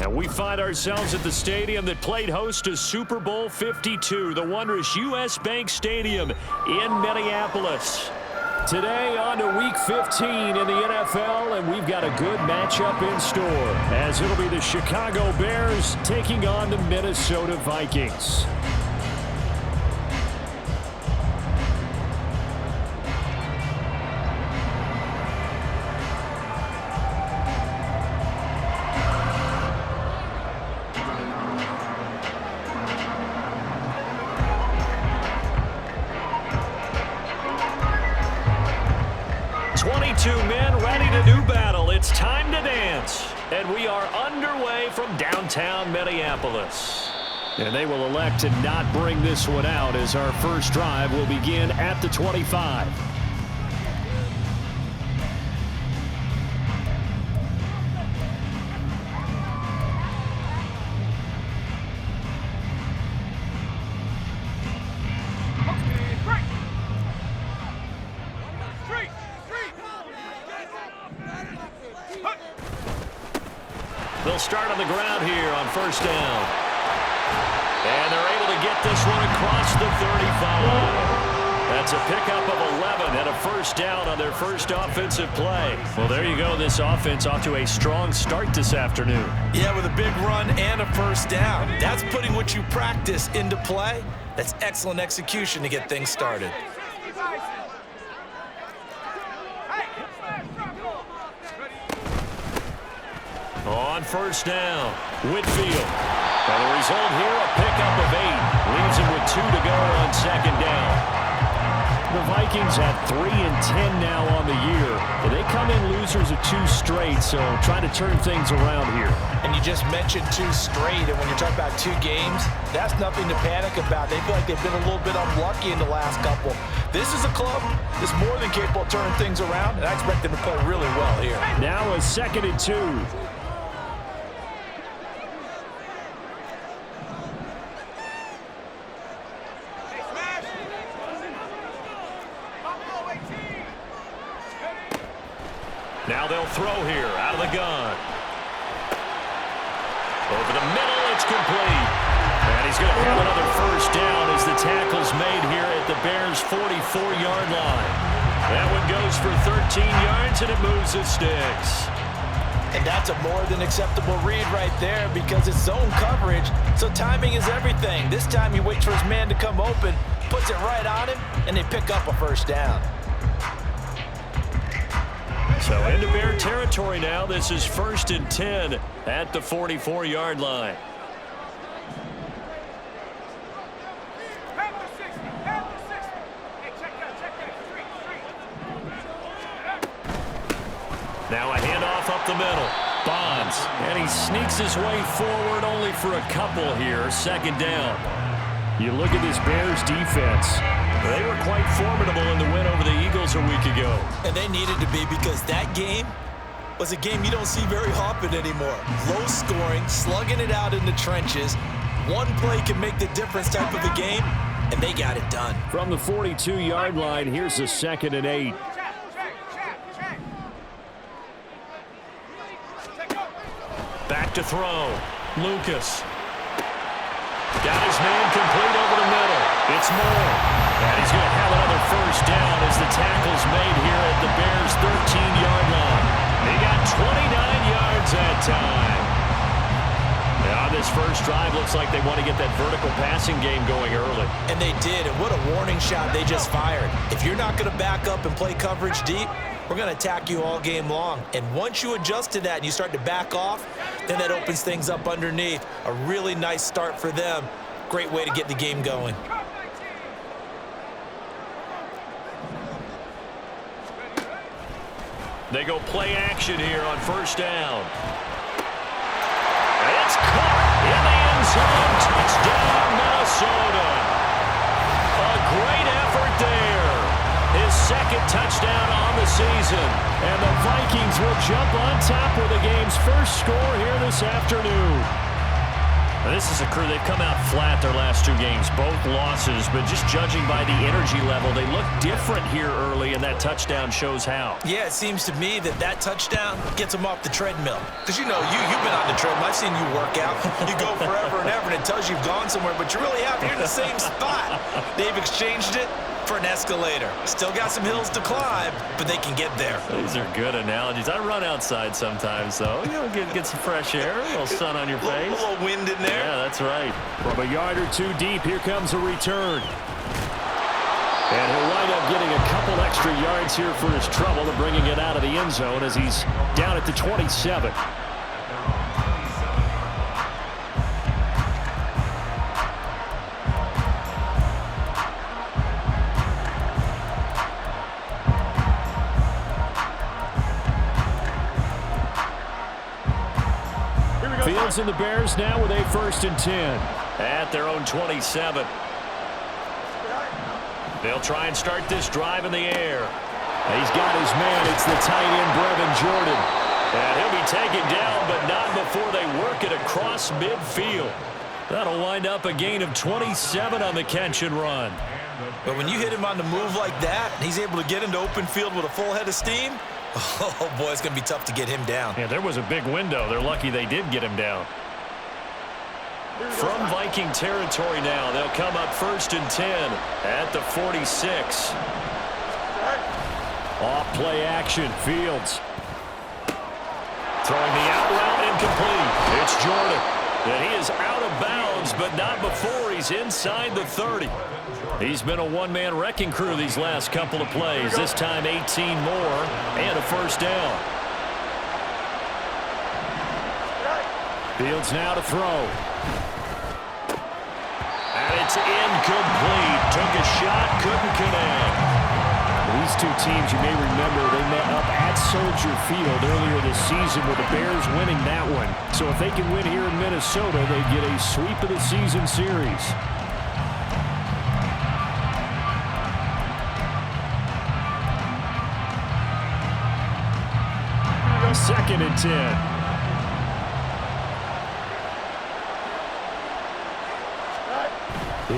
And we find ourselves at the stadium that played host to Super Bowl 52, the wondrous U.S. Bank Stadium in Minneapolis. Today on to Week 15 in the NFL, and we've got a good matchup in store, as it'll be the Chicago Bears taking on the Minnesota Vikings. Men ready to do battle. It's time to dance. And we are underway from downtown Minneapolis. And they will elect to not bring this one out as our first drive will begin at the 25. They'll start on the ground here on first down. And they're able to get this one across the 35. That's a pickup of 11 and a first down on their first offensive play. Well, there you go. This offense off to a strong start this afternoon. Yeah, with a big run and a first down. That's putting what you practice into play. That's excellent execution to get things started. On first down, Whitfield. And the result here, a pickup of 8. Leaves him with 2 to go on second down. The Vikings at 3-10 now on the year. And they come in losers of 2 straight, so trying to turn things around here. And you just mentioned 2 straight, and when you're talking about 2 games, that's nothing to panic about. They feel like they've been a little bit unlucky in the last couple. This is a club that's more than capable of turning things around, and I expect them to play really well here. Now a 2nd and 2. Now they'll throw here out of the gun. Over the middle, it's complete. And he's going to have another first down as the tackle's made here at the Bears' 44-yard line. That one goes for 13 yards, and it moves the sticks. And that's a more than acceptable read right there because it's zone coverage, so timing is everything. This time he waits for his man to come open, puts it right on him, and they pick up a first down. So into Bear territory now. This is 1st and 10 at the 44-yard line. Now a handoff up the middle. Bonds. And he sneaks his way forward only for a couple here. 2nd down. You look at this Bears defense. They were quite formidable in the win over the Eagles a week ago. And they needed to be because that game was a game you don't see very often anymore. Low scoring, slugging it out in the trenches. One play can make the difference type of a game, and they got it done. From the 42-yard line, here's a 2nd and 8. Back to throw. Lucas. Got his man complete over the middle. It's Moore. And he's going to have another first down as the tackle's made here at the Bears' 13-yard line. They got 29 yards that time. Now, on this first drive, looks like they want to get that vertical passing game going early. And they did, and what a warning shot they just fired. If you're not going to back up and play coverage deep, we're going to attack you all game long. And once you adjust to that and you start to back off, then that opens things up underneath. A really nice start for them. Great way to get the game going. They go play action here on first down. It's caught in the end zone. Touchdown, Minnesota. A great effort there. His 2nd touchdown on the season. And the Vikings will jump on top with the game's first score here this afternoon. This is a crew, they've come out flat their last 2 games, both losses, but just judging by the energy level, they look different here early, and that touchdown shows how. Yeah, it seems to me that touchdown gets them off the treadmill. Because, you know, you've been on the treadmill. I've seen you work out. You go forever and ever, and it tells you you've gone somewhere, but you really haven't. You're in the same spot. They've exchanged it for an escalator. Still got some hills to climb, but they can get there. These are good analogies. I run outside sometimes, though. You know, get some fresh air, a little sun on your face. A little wind in there. Yeah, that's right. From a yard or 2 deep, here comes a return. And he'll wind up getting a couple extra yards here for his trouble and bringing it out of the end zone as he's down at the 27. Fields and the Bears now with a 1st and 10. At their own 27. They'll try and start this drive in the air. He's got his man. It's the tight end, Brevin Jordan. And he'll be taken down, but not before they work it across midfield. That'll wind up a gain of 27 on the catch and run. But when you hit him on the move like that, and he's able to get into open field with a full head of steam, oh, boy, it's going to be tough to get him down. Yeah, there was a big window. They're lucky they did get him down. From Viking territory now, they'll come up 1st and 10 at the 46. Off play action, Fields. Throwing the out route incomplete. It's Jordan. And he is out of bounds, but not before he's inside the 30. He's been a one-man wrecking crew these last couple of plays. This time 18 more and a 1st down. Fields now to throw. And it's incomplete. Took a shot, couldn't connect. These 2 teams, you may remember, they met up at Soldier Field earlier this season with the Bears winning that one. So if they can win here in Minnesota, they get a sweep of the season series. Second and 10.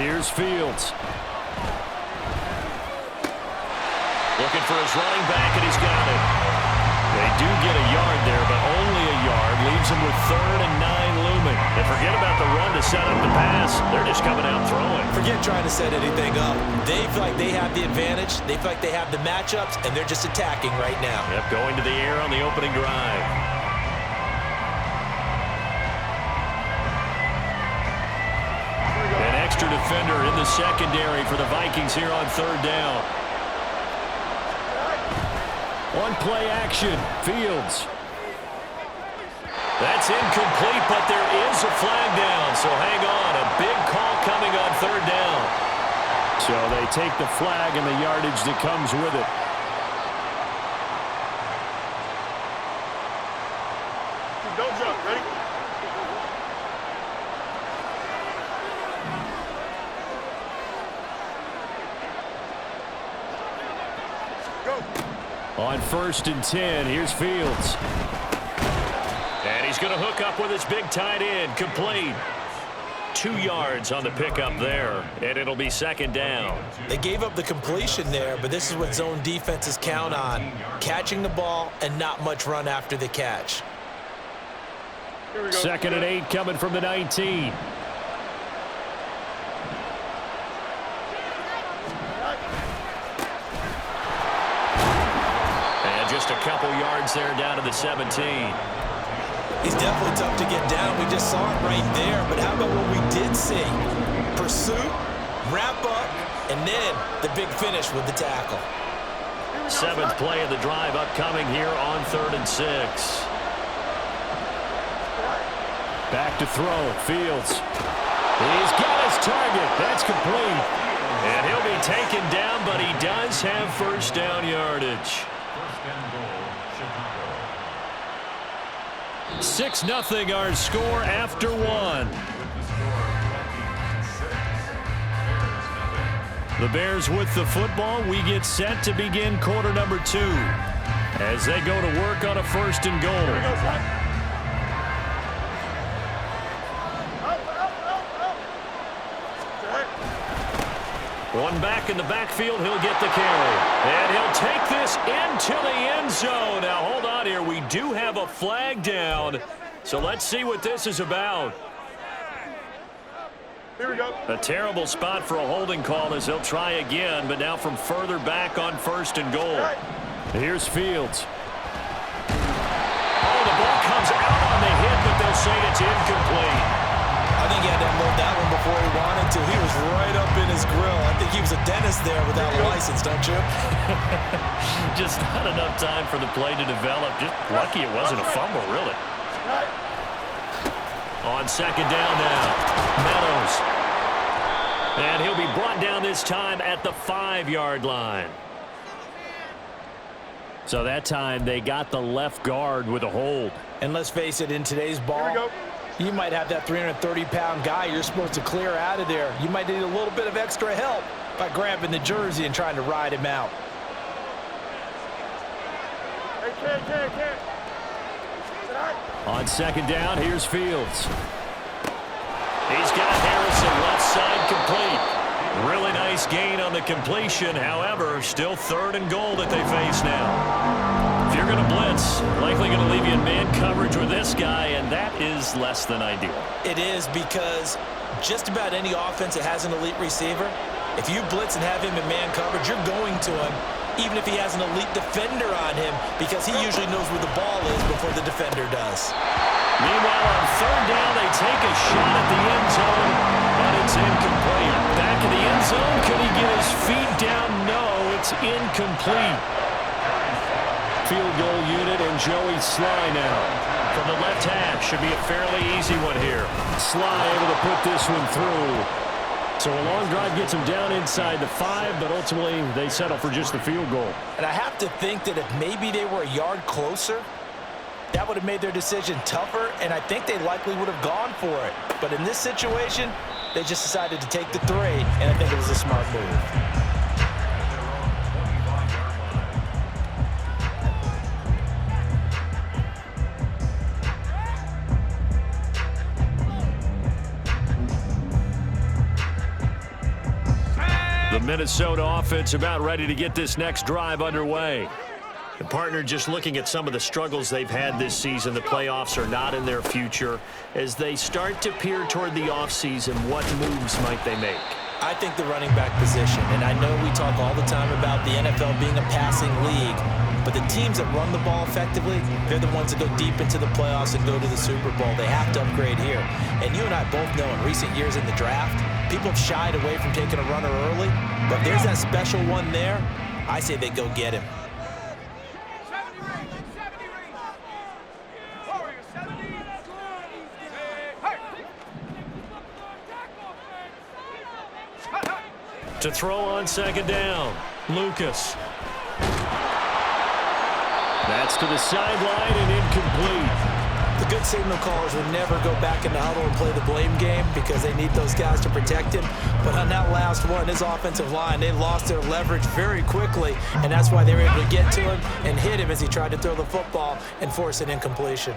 Here's Fields. Looking for his running back, and he's got it. They do get a yard there, but only a yard. Leaves him with 3rd and 9 looming. And forget about the run to set up the pass. They're just coming out throwing. Forget trying to set anything up. They feel like they have the advantage. They feel like they have the matchups, and they're just attacking right now. Yep, going to the air on the opening drive. An extra defender in the secondary for the Vikings here on 3rd down. On play action, Fields. That's incomplete, but there is a flag down, so hang on. A big call coming on 3rd down. So they take the flag and the yardage that comes with it. Don't jump, ready? On 1st and 10, here's Fields. And he's going to hook up with his big tight end. Complete. 2 yards on the pickup there, and it'll be 2nd down. They gave up the completion there, but this is what zone defenses count on. Catching the ball and not much run after the catch. 2nd and 8 coming from the 19. Just a couple yards there down to the 17. He's definitely tough to get down. We just saw it right there. But how about what we did see? Pursuit, wrap up, and then the big finish with the tackle. 7th play of the drive upcoming here on 3rd and 6. Back to throw. Fields. He's got his target. That's complete. And he'll be taken down, but he does have 1st down yardage. 6-0 our score after 1. The Bears with the football. We get set to begin quarter number 2 as they go to work on a 1st and goal. One back in the backfield, he'll get the carry. And he'll take this into the end zone. Now, hold on here. We do have a flag down. So let's see what this is about. Here we go. A terrible spot for a holding call as they'll try again, but now from further back on 1st and goal. Here's Fields. Oh, the ball comes out on the hit, but they'll say it's incomplete. I think he had to unload that one before he wanted to. He was right up in his grill. I think he was a dentist there without a license, don't you? Just not enough time for the play to develop. Just lucky it wasn't a fumble, really. On 2nd down now, Meadows. And he'll be brought down this time at the 5-yard line. So that time they got the left guard with a hold. And let's face it, in today's ball, you might have that 330-pound guy you're supposed to clear out of there. You might need a little bit of extra help by grabbing the jersey and trying to ride him out. On 2nd down, here's Fields. He's got Harrison left side complete. Really nice gain on the completion. However, still 3rd and goal that they face now. If you're going to blitz, likely going to leave you in man coverage with this guy, and that is less than ideal. It is, because just about any offense that has an elite receiver, if you blitz and have him in man coverage, you're going to him, even if he has an elite defender on him, because he usually knows where the ball is before the defender does. Meanwhile, on 3rd down, they take a shot at the end zone, but it's incomplete. Back in the end zone, can he get his feet down? No, it's incomplete. Field goal unit and Joey Sly now. From the left hash, should be a fairly easy one here. Sly able to put this one through. So a long drive gets them down inside the 5, but ultimately they settle for just the field goal. And I have to think that if maybe they were a yard closer, that would have made their decision tougher, and I think they likely would have gone for it. But in this situation, they just decided to take the 3, and I think it was a smart move. The Minnesota offense about ready to get this next drive underway. The partner just looking at some of the struggles they've had this season. The playoffs are not in their future. As they start to peer toward the offseason, what moves might they make? I think the running back position, and I know we talk all the time about the NFL being a passing league, but the teams that run the ball effectively, they're the ones that go deep into the playoffs and go to the Super Bowl. They have to upgrade here. And you and I both know in recent years in the draft, people have shied away from taking a runner early, but if there's that special one there, I say they go get him. To throw on 2nd down, Lucas. That's to the sideline and incomplete. The good signal callers would never go back in the huddle and play the blame game because they need those guys to protect him. But on that last one, his offensive line, they lost their leverage very quickly, and that's why they were able to get to him and hit him as he tried to throw the football and force an incompletion.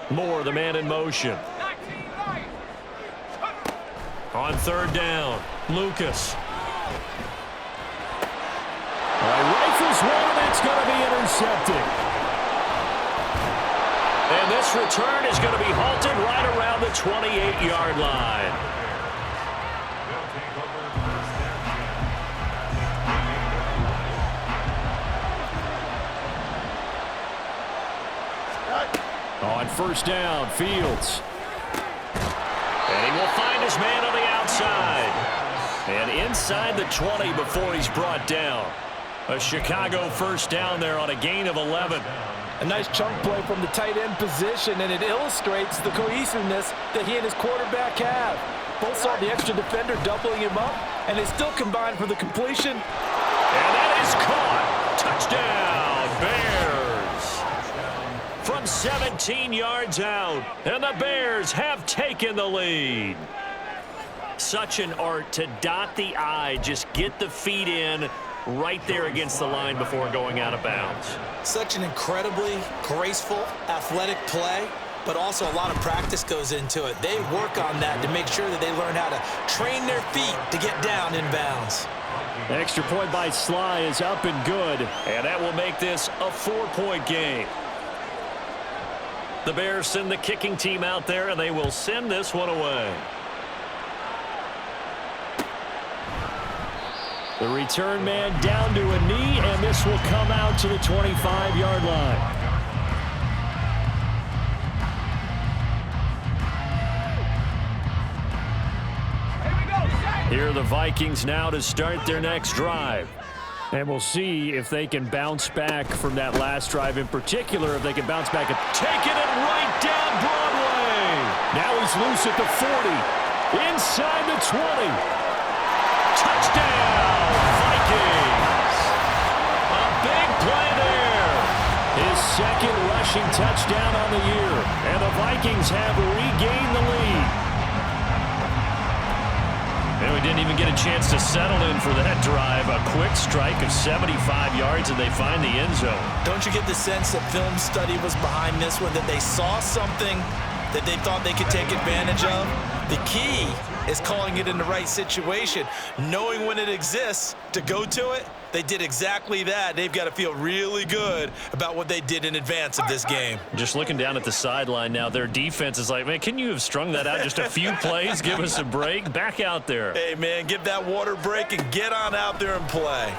Moore, the man in motion. On 3rd down, Lucas. Rifles one, that's going to be intercepted. And this return is going to be halted right around the 28-yard line. On 1st down, Fields. And he will find his man on the outside. And inside the 20 before he's brought down. A Chicago 1st down there on a gain of 11. A nice chunk play from the tight end position, and it illustrates the cohesiveness that he and his quarterback have. Both saw the extra defender doubling him up, and they still combined for the completion. And that is caught. Touchdown, Bears. From 17 yards out, and the Bears have taken the lead. Such an art to dot the I, just get the feet in right there against the line before going out of bounds. Such an incredibly graceful, athletic play. but also a lot of practice goes into it. They work on that to make sure that they learn how to train their feet to get down in bounds. The extra point by Sly is up and good. And that will make this a 4-point game. The Bears send the kicking team out there, and they will send this one away. The return man down to a knee, and this will come out to the 25-yard line. Here are the Vikings now to start their next drive. And we'll see if they can bounce back from that last drive in particular, if they can bounce back and taking it right down Broadway. Now he's loose at the 40, inside the 20. Touchdown, Vikings. A big play there. His second rushing touchdown on the year. And the Vikings have regained the lead. And we didn't even get a chance to settle in for that drive. A quick strike of 75 yards, and they find the end zone. Don't you get the sense that film study was behind this one, that they saw something that they thought they could take advantage of? The key is calling it in the right situation, knowing when it exists to go to it. They did exactly that. They've got to feel really good about what they did in advance of this game. Just looking down at the sideline now, their defense is like, man, can you have strung that out just a few plays? Give us a break. Back out there. Hey, man, give that water break and get on out there and play.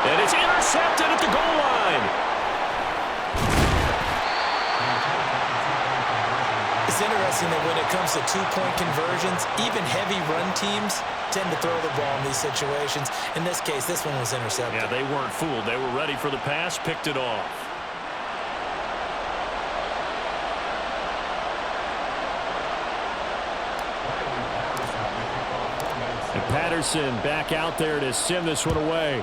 And it's intercepted at the goal line. It's interesting that when it comes to two-point conversions, even heavy run teams tend to throw the ball in these situations. In this case, this one was intercepted. Yeah, they weren't fooled. They were ready for the pass, picked it off. And Patterson back out there to send this one away.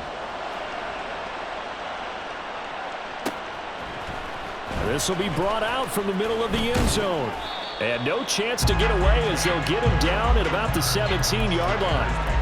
This will be brought out from the middle of the end zone. And no chance to get away as they'll get him down at about the 17-yard line.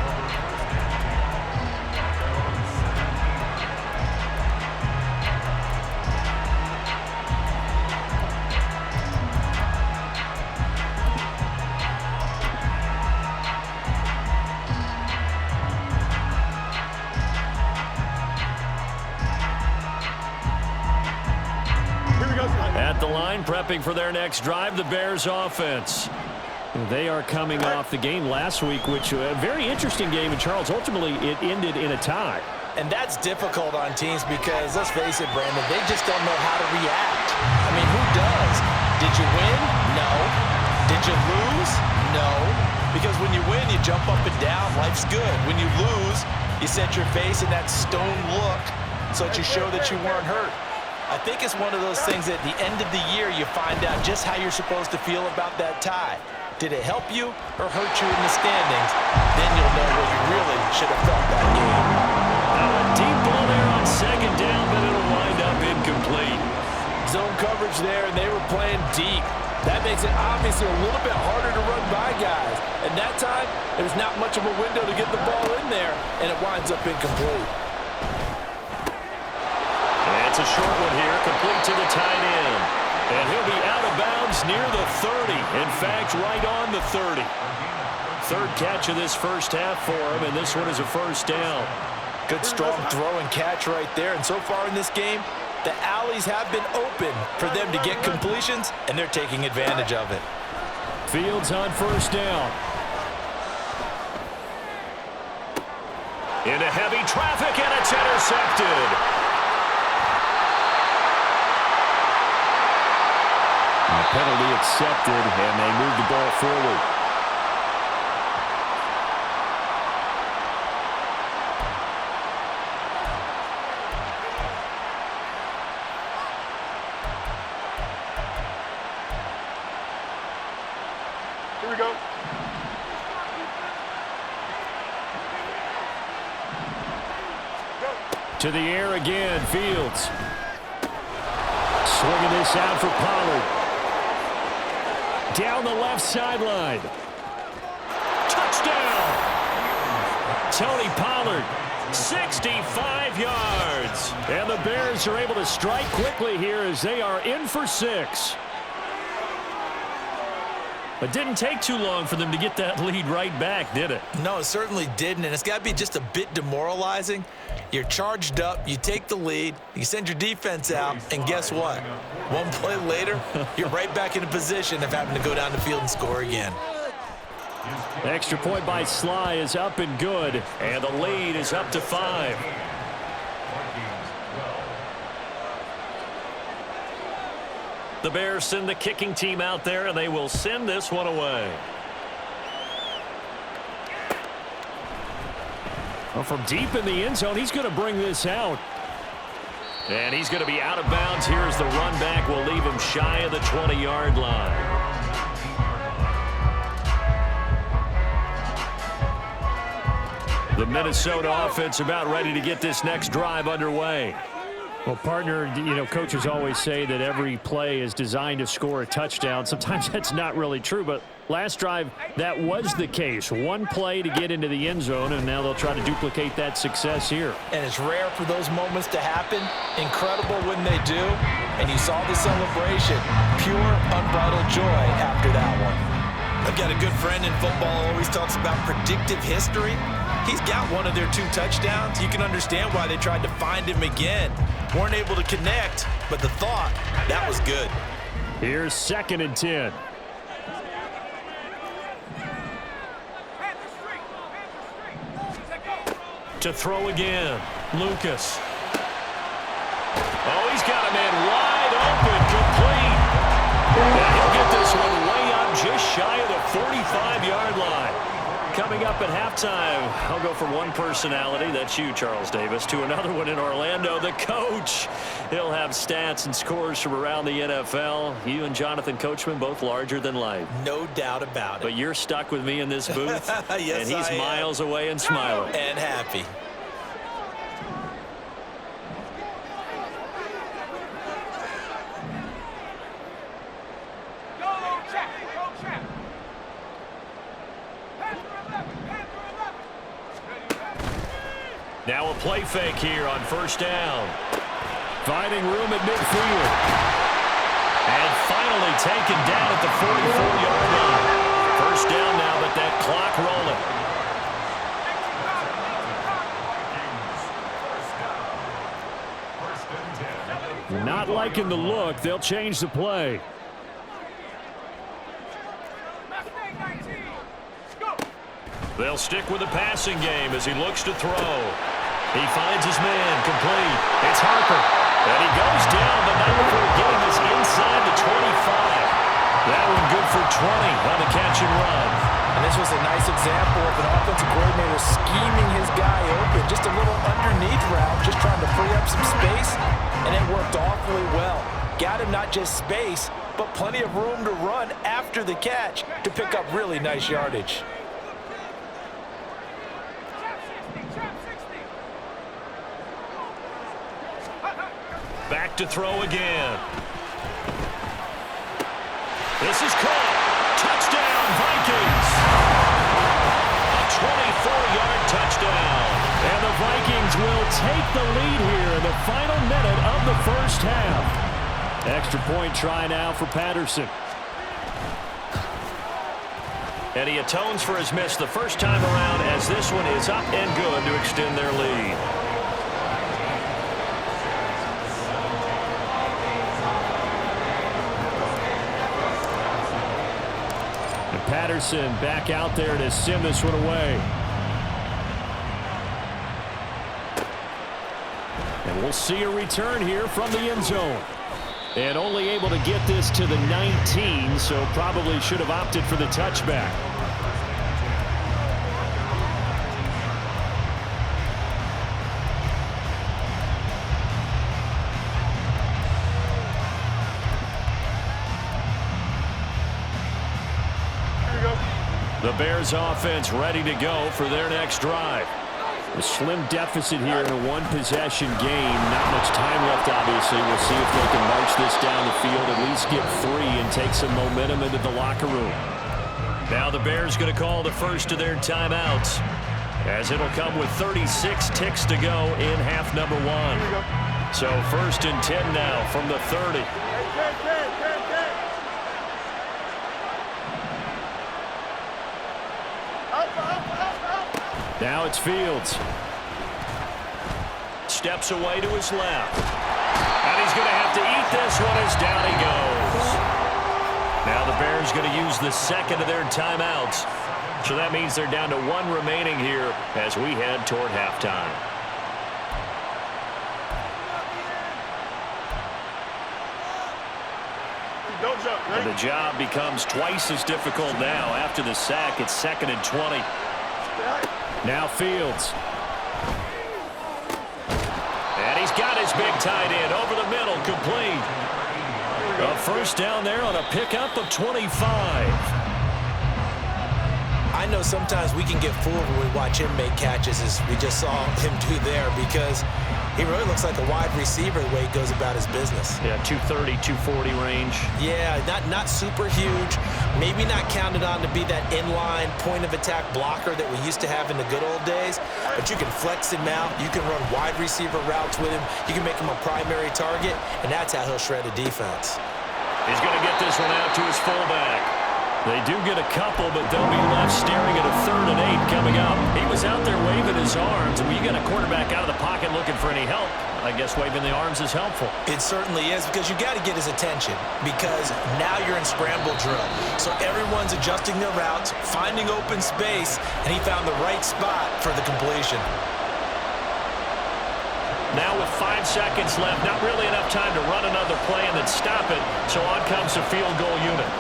Prepping for their next drive, the Bears offense. They are coming off the game last week, which a very interesting game, and Charles, ultimately it ended in a tie. And that's difficult on teams because, let's face it, Brandon, they just don't know how to react. I mean, who does? Did you win? No. Did you lose? No. Because when you win, you jump up and down. Life's good. When you lose, you set your face in that stone look so that you show that you weren't hurt. I think it's one of those things at the end of the year you find out just how you're supposed to feel about that tie. Did it help you or hurt you in the standings? Then you'll know what you really should have felt that game. Now a deep ball there on second down, but it'll wind up incomplete. Zone coverage there, and they were playing deep. That makes it obviously a little bit harder to run by guys. And that time, there was not much of a window to get the ball in there, and it winds up incomplete. It's a short one here, complete to the tight end. And he'll be out of bounds near the 30. In fact, right on the 30. Third catch of this first half for him, and this one is a first down. Good strong throw and catch right there. And so far in this game, the alleys have been open for them to get completions, and they're taking advantage of it. Fields on first down. Into heavy traffic, and it's intercepted. Penalty accepted, and they move the ball forward. Here we go. To the air again, Fields. Swinging this out for Pollard. Down the left sideline. Touchdown! Tony Pollard 65 yards. And the Bears are able to strike quickly here as they are in for 6. It didn't take too long for them to get that lead right back, did it? No, it certainly didn't, and it's got to be just a bit demoralizing. You're charged up, you take the lead, you send your defense out, and guess what? One play later, you're right back in a position of having to go down the field and score again. Extra point by Sly is up and good, and the lead is up to 5. The Bears send the kicking team out there, and they will send this one away. Well, from deep in the end zone, he's going to bring this out. And he's going to be out of bounds here as the run back will leave him shy of the 20-yard line. The Minnesota offense about ready to get this next drive underway. Well, partner, coaches always say that every play is designed to score a touchdown. Sometimes that's not really true, but last drive, that was the case. One play to get into the end zone, and now they'll try to duplicate that success here. And it's rare for those moments to happen. Incredible when they do. And you saw the celebration. Pure, unbridled joy after that one. I've got a good friend in football who always talks about predictive history. He's got one of their 2 touchdowns. You can understand why they tried to find him again. Weren't able to connect, but the thought, that was good. Here's 2nd and 10. To throw again, Lucas. Oh, he's got a man wide open, complete. And he'll get this one way up just shy of the 45-yard line. Coming up at halftime, I'll go from one personality, that's you, Charles Davis, to another one in Orlando, the coach. He'll have stats and scores from around the NFL. You and Jonathan Coachman, both larger than life. No doubt about it. But you're stuck with me in this booth, yes, and he's miles away and smiling. And happy. Now a play fake here on 1st down. Finding room at midfield. And finally taken down at the 44-yard line. 1st down now, but that clock rolling. Not liking the look. They'll change the play. They'll stick with the passing game as he looks to throw. He finds his man, complete. It's Harper. And he goes down, but not before getting this inside the 25. That one good for 20 on the catch and run. And this was a nice example of an offensive coordinator scheming his guy open. Just a little underneath route, just trying to free up some space, and it worked awfully well. Got him not just space, but plenty of room to run after the catch to pick up really nice yardage. Back to throw again. This is caught. Touchdown, Vikings. A 24-yard touchdown. And the Vikings will take the lead here in the final minute of the 1st half. Extra point try now for Patterson. And he atones for his miss the first time around as this one is up and good to extend their lead. Patterson back out there to send this one away. And we'll see a return here from the end zone. And only able to get this to the 19, so probably should have opted for the touchback. The Bears offense ready to go for their next drive. A slim deficit here in a one-possession game. Not much time left, obviously. We'll see if they can march this down the field, at least get 3 and take some momentum into the locker room. Now the Bears going to call the first of their timeouts. as it'll come with 36 ticks to go in half number one. So 1st and 10 now from the 30. Now it's Fields. Steps away to his left. And he's going to have to eat this one as down he goes. Now the Bears going to use the second of their timeouts. So that means they're down to 1 remaining here as we head toward halftime. Don't jump. Ready? And the job becomes twice as difficult now. After the sack, it's 2nd and 20. Now Fields. And he's got his big tight end over the middle, complete. A first down there on a pickup of 25. I know sometimes we can get fooled when we watch him make catches, as we just saw him do there, because he really looks like a wide receiver the way he goes about his business. Yeah, 230, 240 range. Yeah, not super huge. Maybe not counted on to be that inline point-of-attack blocker that we used to have in the good old days, but you can flex him out. You can run wide receiver routes with him. You can make him a primary target, and that's how he'll shred a defense. He's going to get this one out to his fullback. They do get a couple, but they'll be left staring at a 3rd and 8 coming up. He was out there waving his arms, and when you get a quarterback out of the pocket looking for any help, I guess waving the arms is helpful. It certainly is, because you got to get his attention, because now you're in scramble drill. So everyone's adjusting their routes, finding open space, and he found the right spot for the completion. Now with 5 seconds left, not really enough time to run another play and then stop it, so on comes the field goal unit.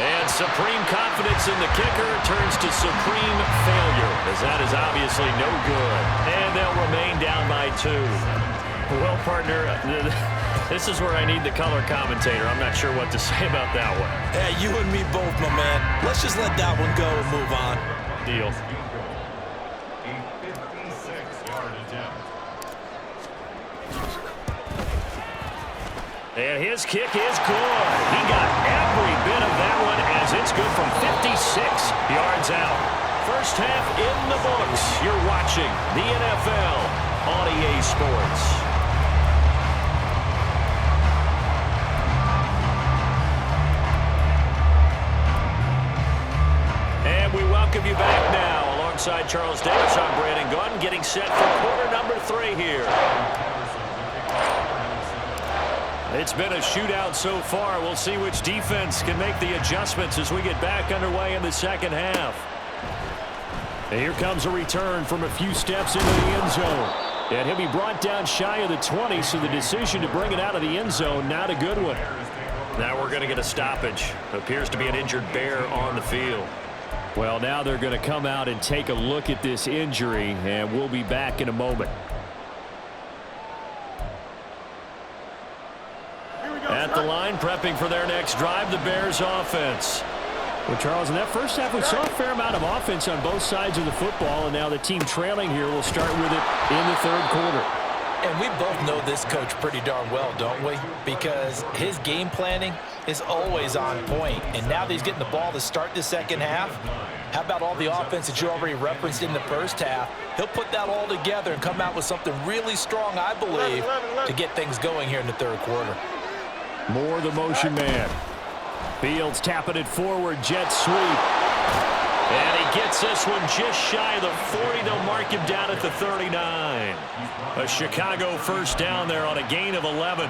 And supreme confidence in the kicker turns to supreme failure, as that is obviously no good. And they'll remain down by 2. Well, partner, this is where I need the color commentator. I'm not sure what to say about that one. Hey, you and me both, my man. Let's just let that one go and move on. Deal. And his kick is good. He got every bit of that one as it's good from 56 yards out. First half in the books. You're watching the NFL on EA Sports. And we welcome you back now. Alongside Charles Davis, I'm Brandon Gunn, getting set for quarter number 3 here. It's been a shootout so far. We'll see which defense can make the adjustments as we get back underway in the second half. And here comes a return from a few steps into the end zone. And he'll be brought down shy of the 20, so the decision to bring it out of the end zone, not a good one. Now we're going to get a stoppage. Appears to be an injured Bear on the field. Well, now they're going to come out and take a look at this injury, and we'll be back in a moment. At the line, prepping for their next drive, the Bears offense. Well, Charles, in that first half, we saw a fair amount of offense on both sides of the football, and now the team trailing here will start with it in the 3rd quarter. And we both know this coach pretty darn well, don't we? Because his game planning is always on point. And now that he's getting the ball to start the second half, how about all the offense that you already referenced in the first half? He'll put that all together and come out with something really strong, I believe, to get things going here in the 3rd quarter. More the motion man. Fields tapping it forward, jet sweep. And he gets this one just shy of the 40. They'll mark him down at the 39. A Chicago first down there on a gain of 11.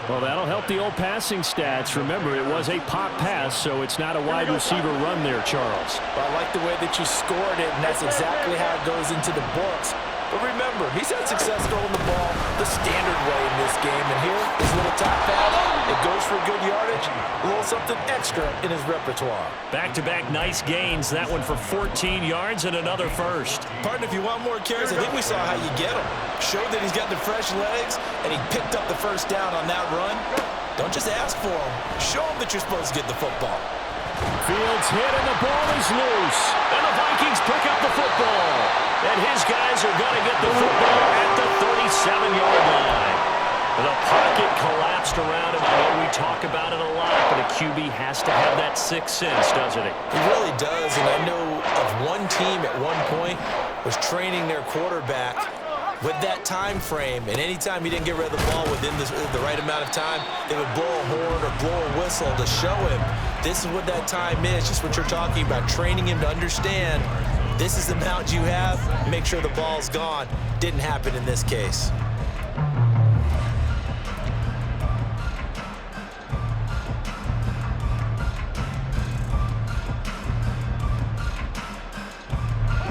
Well, that'll help the old passing stats. Remember, it was a pop pass, so it's not a wide receiver run there, Charles. Well, I like the way that you scored it, and that's exactly how it goes into the books. But remember, he's had success throwing the ball the standard way in this game. And here, this little top pass, it goes for good yardage, a little something extra in his repertoire. Back-to-back nice gains. That one for 14 yards and another first. Partner, if you want more carries, I think we saw how you get them. Showed that he's got the fresh legs, and he picked up the first down on that run. Don't just ask for him. Show him that you're supposed to get the football. Fields hit, and the ball is loose. And the Vikings pick up the football. And his guys are going to get the football at the 37-yard line. The pocket collapsed around him. I know we talk about it a lot, but it QB has to have that sixth sense, doesn't he? He really does, and I know of one team at one point was training their quarterback with that time frame, and anytime he didn't get rid of the ball within the right amount of time, they would blow a horn or blow a whistle to show him this is what that time is, just what you're talking about, training him to understand this is the amount you have, make sure the ball's gone. Didn't happen in this case.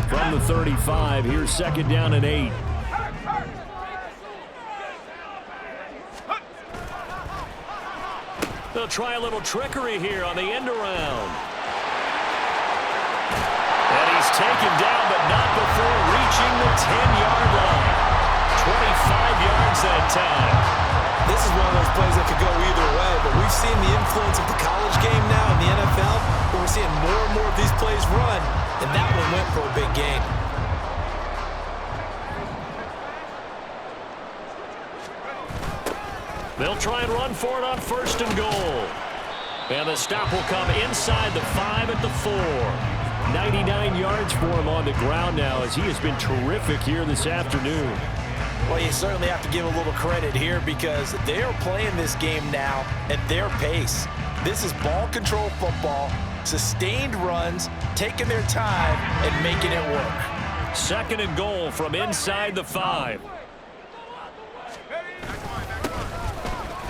From the 35, here's second down and 8. They'll try a little trickery here on the end around. And he's taken down, but not before reaching the 10-yard line. 25 yards that time. This is one of those plays that could go either way, but we've seen the influence of the college game now in the NFL, where we're seeing more and more of these plays run, and that one went for a big gain. They'll try and run for it on first and goal. And the stop will come inside the 5 at the 4. 99 yards for him on the ground now, as he has been terrific here this afternoon. Well, you certainly have to give a little credit here because they are playing this game now at their pace. This is ball control football, sustained runs, taking their time and making it work. Second and goal from inside the 5.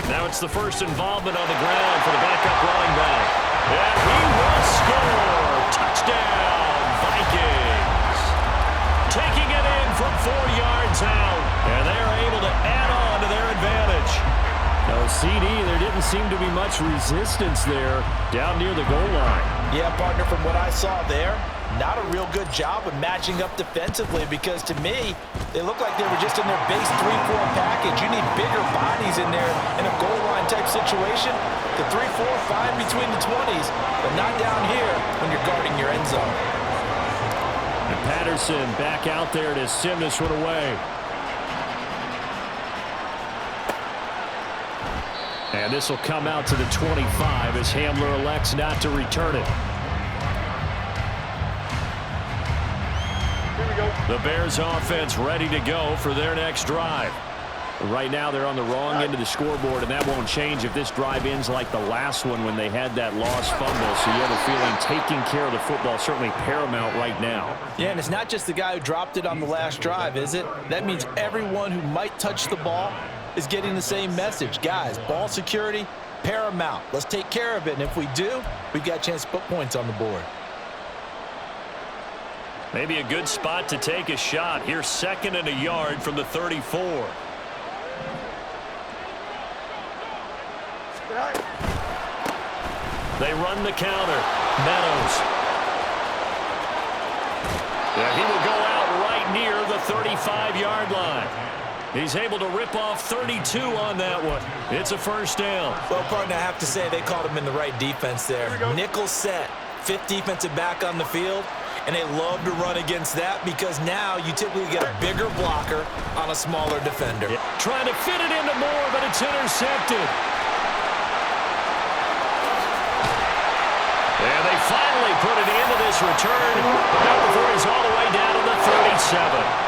Now it's the first involvement on the ground for the backup running back. And he will score. Touchdown, Vikings. Taking it in from 4 yards out. And they're able to add on to their advantage. Now, CD, there didn't seem to be much resistance there down near the goal line. Yeah, partner, from what I saw there, not a real good job of matching up defensively because to me, they look like they were just in their base 3-4 package. You need bigger bodies in there in a goal line type situation. The 3-4, fine between the 20s, but not down here when you're guarding your end zone. And Patterson back out there to send this one away. And this will come out to the 25 as Hamler elects not to return it. The Bears offense ready to go for their next drive. Right now they're on the wrong end of the scoreboard, and that won't change if this drive ends like the last one when they had that lost fumble. So you have a feeling taking care of the football is certainly paramount right now. Yeah, and it's not just the guy who dropped it on the last drive, is it? That means everyone who might touch the ball is getting the same message. Guys, ball security, paramount. Let's take care of it, and if we do, we've got a chance to put points on the board. Maybe a good spot to take a shot. Here's second and a yard from the 34. They run the counter. Meadows. Yeah, he will go out right near the 35-yard line. He's able to rip off 32 on that one. It's a first down. Well, partner, I have to say they called him in the right defense there. Nickel set, 5th defensive back on the field. And they love to run against that because now you typically get a bigger blocker on a smaller defender. Yeah. Trying to fit it into Moore, but it's intercepted. And they finally put it into this return, but not before he's all the way down to the 37.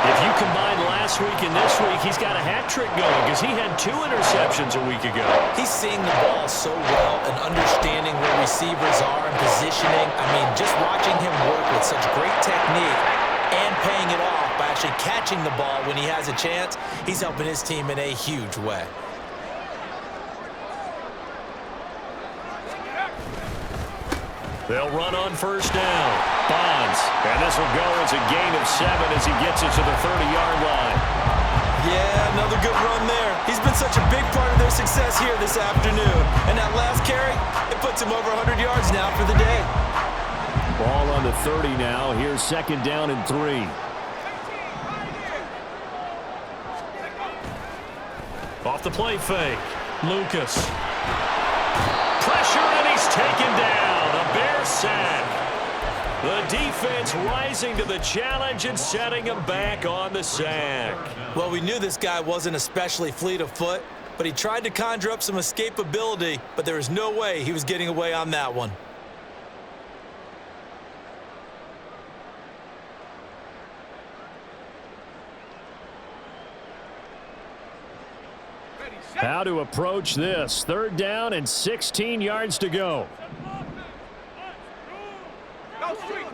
If you combine last week and this week, he's got a hat trick going because he had 2 interceptions a week ago. He's seeing the ball so well and understanding where receivers are and positioning. I mean, just watching him work with such great technique and paying it off by actually catching the ball when he has a chance, he's helping his team in a huge way. They'll run on first down. Bonds. And this will go as a gain of 7 as he gets it to the 30-yard line. Yeah, another good run there. He's been such a big part of their success here this afternoon. And that last carry, it puts him over 100 yards now for the day. Ball on the 30 now. Here's second down and 3. Off the play fake. Lucas. Pressure, and he's taken down. A Bear sack. The defense rising to the challenge and setting him back on the sack. Well, we knew this guy wasn't especially fleet of foot, but he tried to conjure up some escapability, but there was no way he was getting away on that one. How to approach this. 3rd down and 16 yards to go. Go street.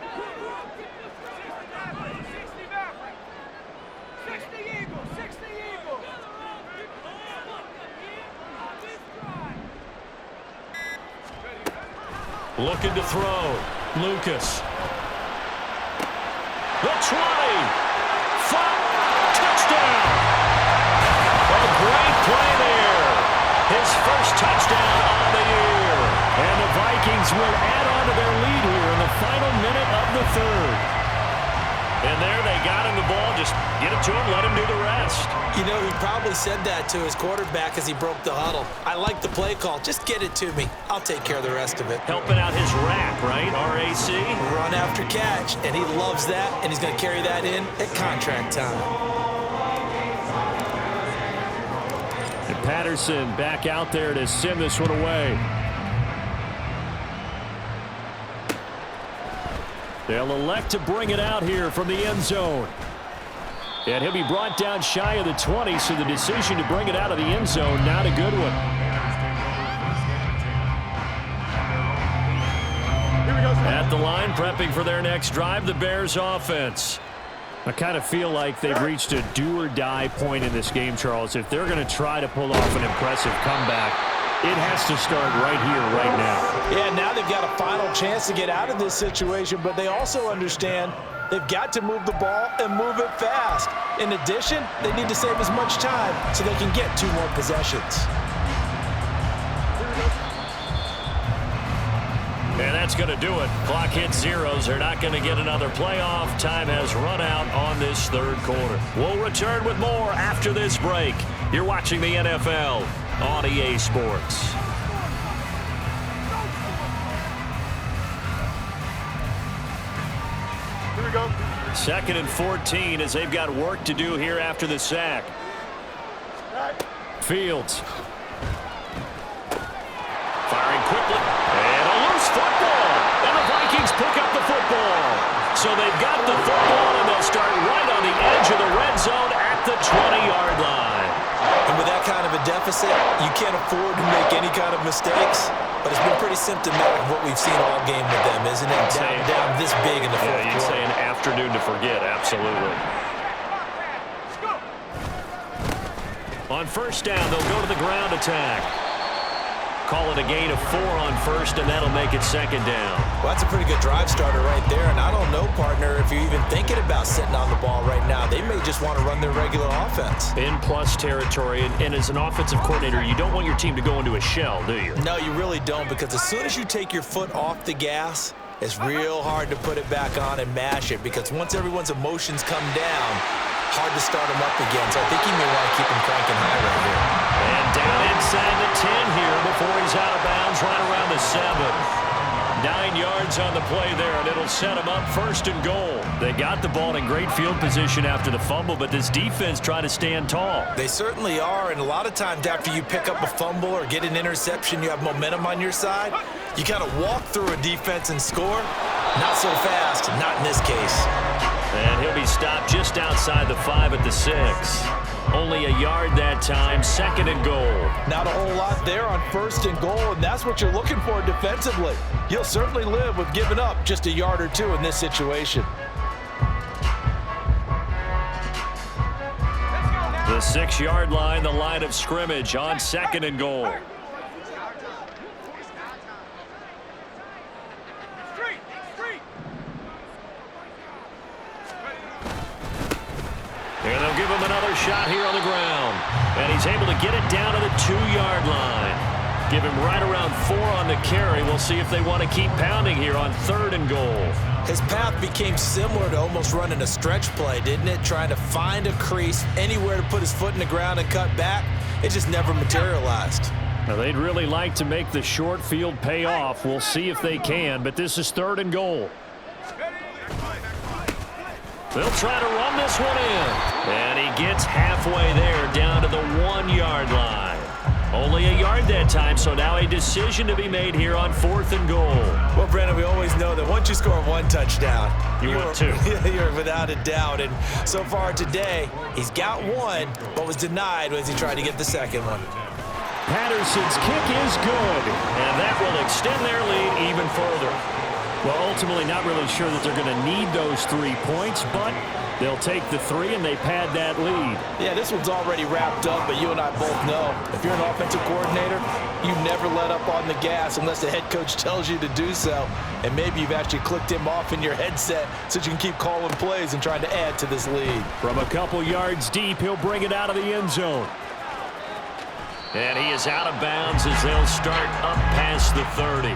60 Eagles. Looking to throw. Lucas. The 20. Touchdown. A great play there. His first touchdown on the year. And the Vikings will add on to their lead here in the final minute of the 3rd. And there they got him the ball. Just get it to him, let him do the rest. You know, he probably said that to his quarterback as he broke the huddle. I like the play call. Just get it to me. I'll take care of the rest of it. Helping out his rack, right? RAC. Run after catch, and he loves that, and he's going to carry that in at contract time. And Patterson back out there to send this one away. They'll elect to bring it out here from the end zone. And he'll be brought down shy of the 20, so the decision to bring it out of the end zone, not a good one. At the line, prepping for their next drive, the Bears offense. I kind of feel like they've reached a do-or-die point in this game, Charles. If they're going to try to pull off an impressive comeback, it has to start right here, right now. Yeah, now they've got a final chance to get out of this situation, but they also understand they've got to move the ball and move it fast. In addition, they need to save as much time so they can get 2 more possessions. And that's going to do it. Clock hits zeros. They're not going to get another playoff. Time has run out on this 3rd quarter. We'll return with more after this break. You're watching the NFL on EA Sports. Here we go. 2nd and 14 as they've got work to do here after the sack. Fields. Firing quickly. And a loose football. And the Vikings pick up the football. So they've got the football, and they'll start right on the edge of the red zone at the 20-yard line. And with that kind of a deficit, you can't afford to make any kind of mistakes. But it's been pretty symptomatic of what we've seen all game with them, isn't it? Down this big in the 4th quarter. Yeah, you'd say an afternoon to forget, absolutely. On 1st down, they'll go to the ground attack. Call it a gain of 4 on 1st, and that'll make it 2nd down. Well, that's a pretty good drive starter right there. And I don't know, partner, if you're even thinking about sitting on the ball right now. They may just want to run their regular offense. In plus territory, and as an offensive coordinator, you don't want your team to go into a shell, do you? No, you really don't, because as soon as you take your foot off the gas, it's real hard to put it back on and mash it, because once everyone's emotions come down, hard to start them up again. So I think you may want to keep them cranking high right here. And down inside the 10 here before he's out of bounds, right around the 7. 9 yards on the play there, and it'll set them up 1st and goal. They got the ball in great field position after the fumble, but this defense trying to stand tall. They certainly are, and a lot of times after you pick up a fumble or get an interception, you have momentum on your side. You kind of walk through a defense and score. Not so fast, not in this case. And he'll be stopped just outside the 5 at the 6. Only a yard that time, 2nd and goal. Not a whole lot there on 1st and goal, and that's what you're looking for defensively. You'll certainly live with giving up just a yard or 2 in this situation. The 6-yard line, the line of scrimmage on 2nd and goal. And they'll give him another shot here on the ground. And he's able to get it down to the 2-yard line. Give him right around 4 on the carry. We'll see if they want to keep pounding here on 3rd and goal. His path became similar to almost running a stretch play, didn't it? Trying to find a crease, anywhere to put his foot in the ground and cut back. It just never materialized. Now, they'd really like to make the short field pay off. We'll see if they can, but this is 3rd and goal. They'll try to run this one in. And he gets halfway there down to the 1-yard line. Only a yard that time, so now a decision to be made here on 4th and goal. Well, Brandon, we always know that once you score one touchdown, want two. You're without a doubt. And so far today, he's got one, but was denied as he tried to get the second one. Patterson's kick is good, and that will extend their lead even further. Well, ultimately not really sure that they're going to need those 3 points, but they'll take the 3 and they pad that lead. Yeah, this one's already wrapped up, but you and I both know if you're an offensive coordinator, you never let up on the gas unless the head coach tells you to do so. And maybe you've actually clicked him off in your headset so you can keep calling plays and trying to add to this lead. From a couple yards deep, he'll bring it out of the end zone. And he is out of bounds as they'll start up past the 30.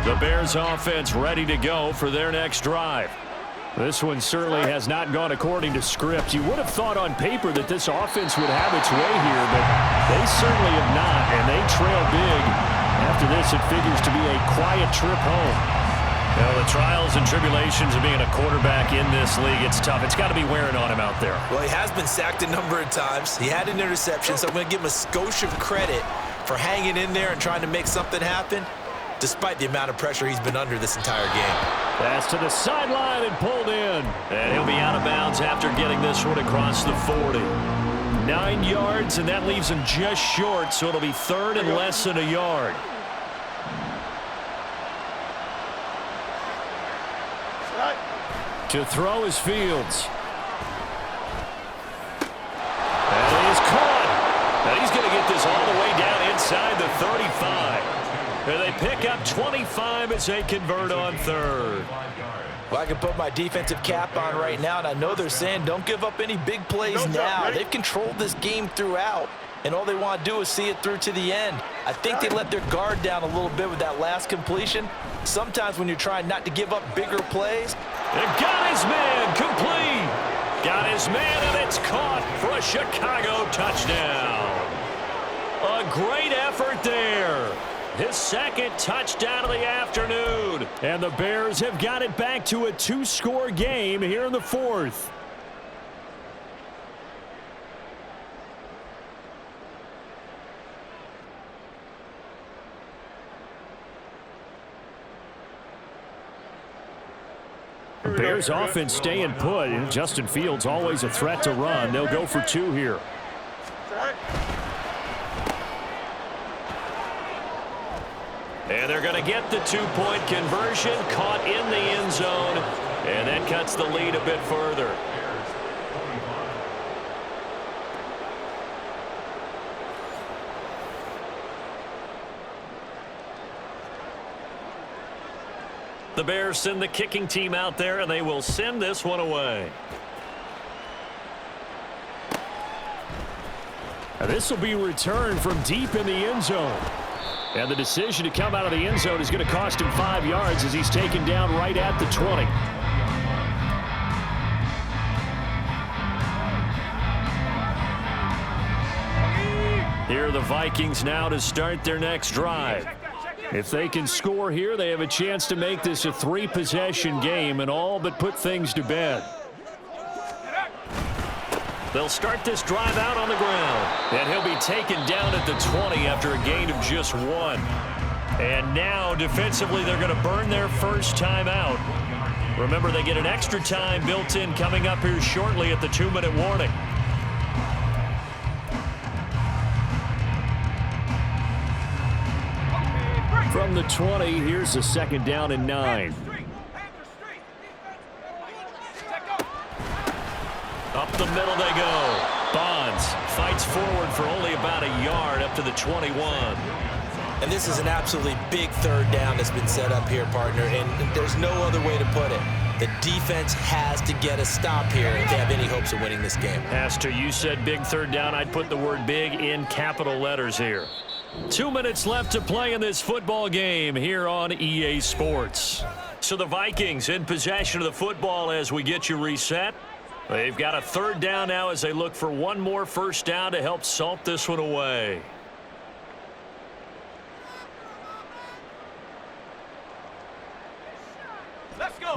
The Bears offense ready to go for their next drive. This one certainly has not gone according to script. You would have thought on paper that this offense would have its way here, but they certainly have not, and they trail big. After this, it figures to be a quiet trip home. Well, the trials and tribulations of being a quarterback in this league, it's tough. It's got to be wearing on him out there. Well, he has been sacked a number of times. He had an interception, so I'm going to give him a skosh of credit for hanging in there and trying to make something happen, despite the amount of pressure he's been under this entire game. Pass to the sideline and pulled in. And he'll be out of bounds after getting this one across the 40. 9 yards, and that leaves him just short, so it'll be 3rd and less than a yard. To throw is Fields. And he is caught. And he's going to get this all the way down inside the 35. And they pick up 25 as they convert on 3rd. Well, I can put my defensive cap on right now, and I know they're saying don't give up any big plays now. They've controlled this game throughout, and all they want to do is see it through to the end. I think they let their guard down a little bit with that last completion. Sometimes when you're trying not to give up bigger plays. And got his man complete. Got his man, and it's caught for a Chicago touchdown. A great effort there. His 2nd touchdown of the afternoon. And the Bears have got it back to a 2-score game here in the 4th. Bears offense staying put, and Justin Fields always a threat to run. They'll go for 2 here. And they're going to get the 2-point conversion, caught in the end zone, and that cuts the lead a bit further. The Bears send the kicking team out there, and they will send this one away. And this will be returned from deep in the end zone. And the decision to come out of the end zone is going to cost him 5 yards as he's taken down right at the 20. Here are the Vikings now to start their next drive. If they can score here, they have a chance to make this a 3-possession game and all but put things to bed. They'll start this drive out on the ground. And he'll be taken down at the 20 after a gain of just 1. And now, defensively, they're going to burn their first time out. Remember, they get an extra time built in coming up here shortly at the 2-minute warning. From the 20, here's a 2nd down and 9. Up the middle they go. Bonds fights forward for only about a yard up to the 21. And this is an absolutely big 3rd down that's been set up here, partner, and there's no other way to put it. The defense has to get a stop here if they have any hopes of winning this game. Pastor, you said big 3rd down. I'd put the word big in capital letters here. 2 minutes left to play in this football game here on EA Sports. So the Vikings in possession of the football as we get you reset. They've got a 3rd down now as they look for one more first down to help salt this one away.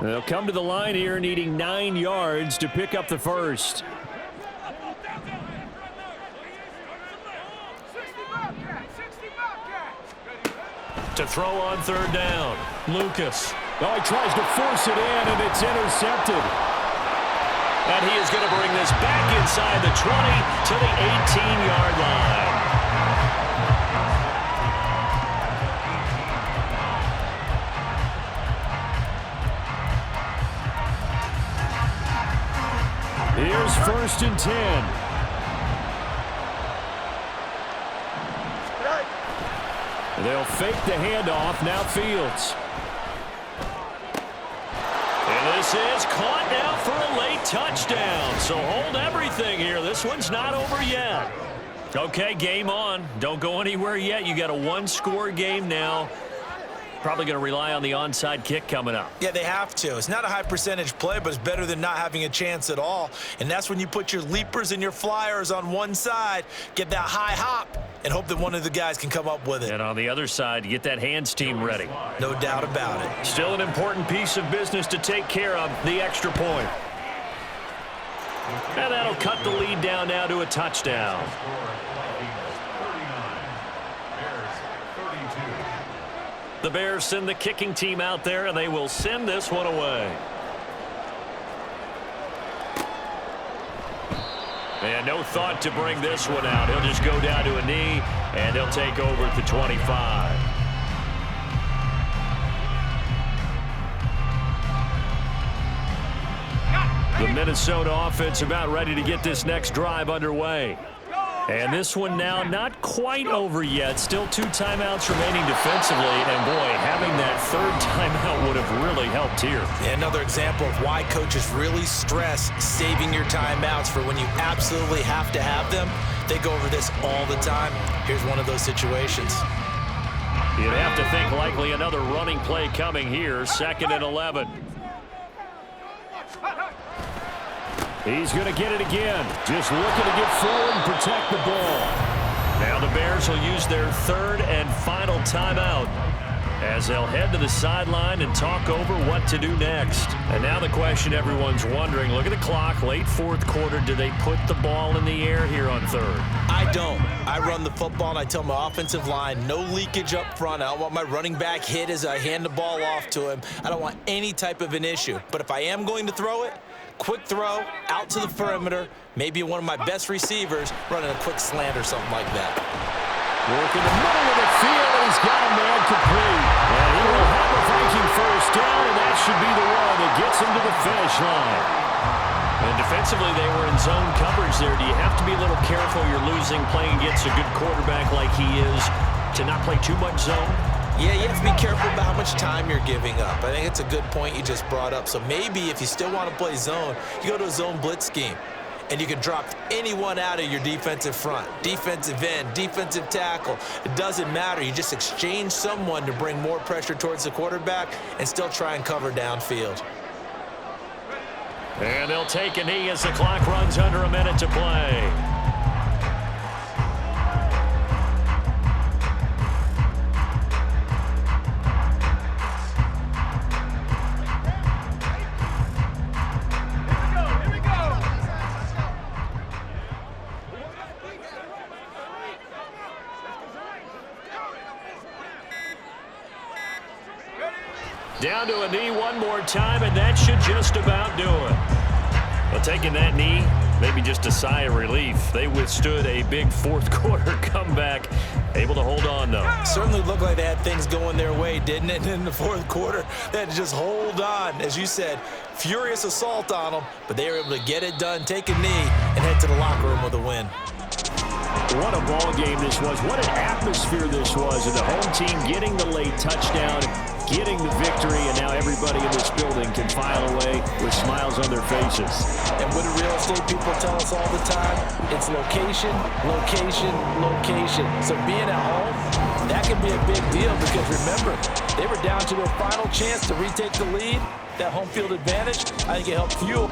They'll come to the line here needing 9 yards to pick up the first. To throw on third down, Lucas. Oh, he tries to force it in, and it's intercepted. And he is going to bring this back inside the 20 to the 18-yard line. Here's 1st and 10. They'll fake the handoff. Now Fields. And this is caught now for a late touchdown. So hold everything here. This one's not over yet. Okay, game on. Don't go anywhere yet. You got a one-score game now. Probably going to rely on the onside kick coming up. Yeah, they have to. It's not a high percentage play, but it's better than not having a chance at all. And that's when you put your leapers and your flyers on one side, get that high hop, and hope that one of the guys can come up with it. And on the other side, get that hands team ready. No doubt about it. Still an important piece of business to take care of, the extra point. And that'll cut the lead down now to a touchdown. The Bears send the kicking team out there, and they will send this one away. And no thought to bring this one out. He'll just go down to a knee, and he'll take over at the 25. The Minnesota offense about ready to get this next drive underway. And this one now not quite over yet. Still 2 timeouts remaining defensively. And, boy, having that 3rd timeout would have really helped here. Yeah, another example of why coaches really stress saving your timeouts for when you absolutely have to have them. They go over this all the time. Here's one of those situations. You'd have to think likely another running play coming here. 2nd and 11. He's going to get it again. Just looking to get forward and protect the ball. Now the Bears will use their 3rd and final timeout as they'll head to the sideline and talk over what to do next. And now the question everyone's wondering, look at the clock, late 4th quarter. Do they put the ball in the air here on 3rd? I don't. I run the football, and I tell my offensive line, no leakage up front. I don't want my running back hit as I hand the ball off to him. I don't want any type of an issue. But if I am going to throw it, quick throw, out to the perimeter, maybe one of my best receivers running a quick slant or something like that. Working the middle of the field, and he's got a man complete. And he will have a Viking 1st down, and that should be the one that gets him to the finish line. And defensively, they were in zone coverage there. Do you have to be a little careful? You're losing, playing against a good quarterback like he is, to not play too much zone? Yeah, you have to be careful about how much time you're giving up. I think it's a good point you just brought up. So maybe if you still want to play zone, you go to a zone blitz scheme. And you can drop anyone out of your defensive front. Defensive end, defensive tackle. It doesn't matter. You just exchange someone to bring more pressure towards the quarterback and still try and cover downfield. And they'll take a knee as the clock runs under a minute to play. Down to a knee one more time, and that should just about do it. Well, taking that knee, maybe just a sigh of relief. They withstood a big 4th quarter comeback, able to hold on, though. Certainly looked like they had things going their way, didn't it? In the 4th quarter, they had to just hold on. As you said, furious assault on them, but they were able to get it done, take a knee, and head to the locker room with a win. What a ball game this was. What an atmosphere this was. And the home team getting the late touchdown, getting the victory, and now everybody in this building can file away with smiles on their faces. And what do real estate people tell us all the time? It's location, location, location. So being at home, that can be a big deal because remember, they were down to their final chance to retake the lead. That home field advantage, I think it helped fuel